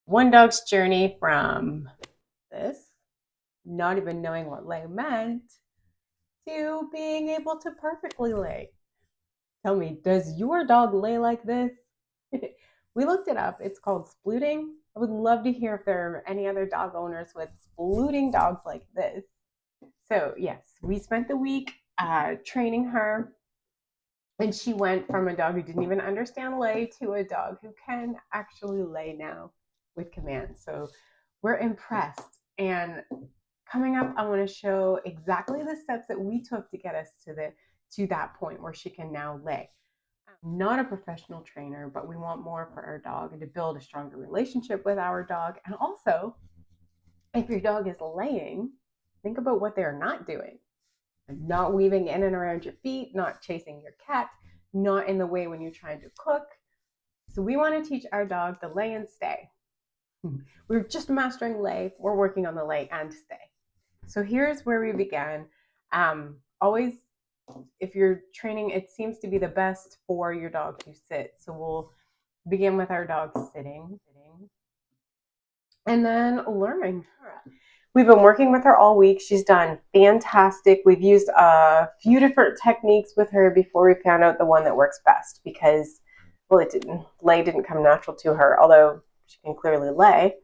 One dog's journey from this, not even knowing what lay meant, to being able to perfectly lay. Tell me, does your dog lay like this? We looked it up. It's called splooting. I would love to hear if there are any other dog owners with splooting dogs like this. So, yes, we spent the week training her, and she went from a dog who didn't even understand lay to a dog who can actually lay now with command. So, we're impressed. And coming up, I want to show exactly the steps that we took to get us to that point where she can now lay. I'm not a professional trainer, but we want more for our dog and to build a stronger relationship with our dog. And also, if your dog is laying, think about what they're not doing. Not weaving in and around your feet, not chasing your cat, not in the way when you're trying to cook. So we want to teach our dog the lay and stay. We're just mastering lay. We're working on the lay and stay. So here's where we began. Always, if you're training, it seems to be the best for your dog to sit. So we'll begin with our dog sitting, and then learning. We've been working with her all week. She's done fantastic. We've used a few different techniques with her before we found out the one that works best because, well, lay didn't come natural to her, although she can clearly lay.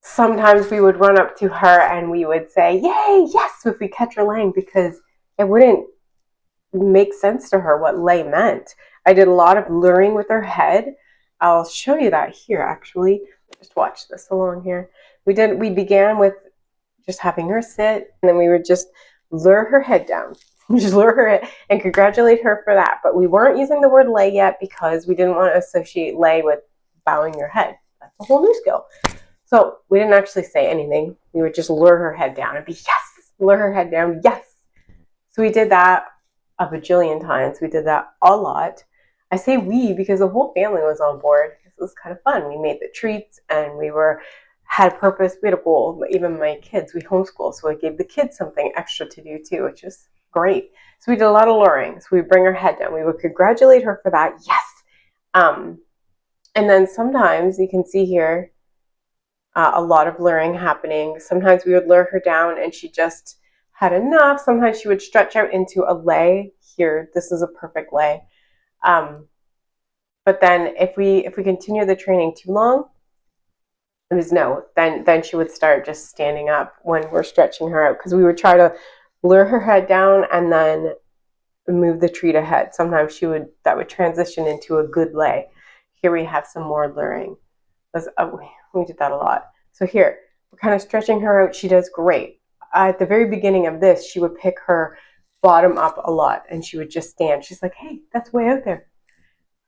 Sometimes we would run up to her and we would say, yay, yes, if we catch her laying, because it wouldn't make sense to her what lay meant. I did a lot of luring with her head. I'll show you that here, actually. Just watch this along here. We began with just having her sit, and then we would just lure her head down. Just lure her head and congratulate her for that. But we weren't using the word lay yet because we didn't want to associate lay with bowing your head. That's a whole new skill. So we didn't actually say anything. We would just lure her head down and be, yes, lure her head down, yes. So we did that a bajillion times. We did that a lot. I say we because the whole family was on board. It was kind of fun. We made the treats and had a purpose. We had a goal. Even my kids, we homeschool, so I gave the kids something extra to do too, which is great. So we did a lot of luring. So we bring her head down. We would congratulate her for that. Yes. And then sometimes you can see here a lot of luring happening. Sometimes we would lure her down and she just had enough. Sometimes she would stretch out into a lay. Here, this is a perfect lay. But then if we continue the training too long, it was no. Then she would start just standing up when we're stretching her out, because we would try to lure her head down and then move the treat ahead. Sometimes that would transition into a good lay. Here we have some more luring. We did that a lot. So here, we're kind of stretching her out. She does great. At the very beginning of this, she would pick her bottom up a lot and she would just stand. She's like, hey, that's way out there.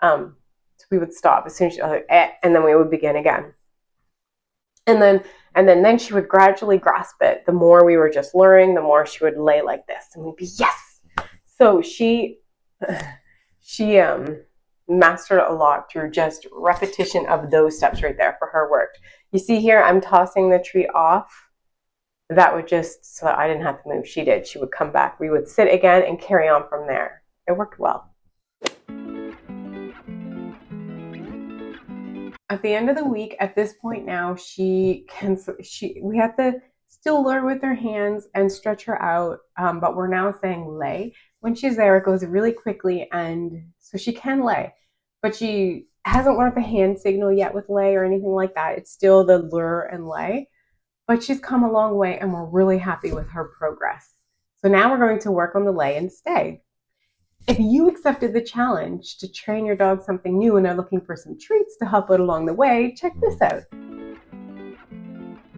So we would stop as soon as she was like, and then we would begin again. And then she would gradually grasp it. The more we were just luring, the more she would lay like this. And we'd be, yes. So she mastered a lot through just repetition of those steps right there. For her worked. You see here, I'm tossing the treat off. That would just, so I didn't have to move. She did. She would come back. We would sit again and carry on from there. It worked well. At the end of the week, at this point now, we have to still lure with her hands and stretch her out, but we're now saying lay. When she's there, it goes really quickly, and so she can lay, but she hasn't learned the hand signal yet with lay or anything like that. It's still the lure and lay, but she's come a long way, and we're really happy with her progress. So now we're going to work on the lay and stay. If you accepted the challenge to train your dog something new and are looking for some treats to help it along the way, check this out.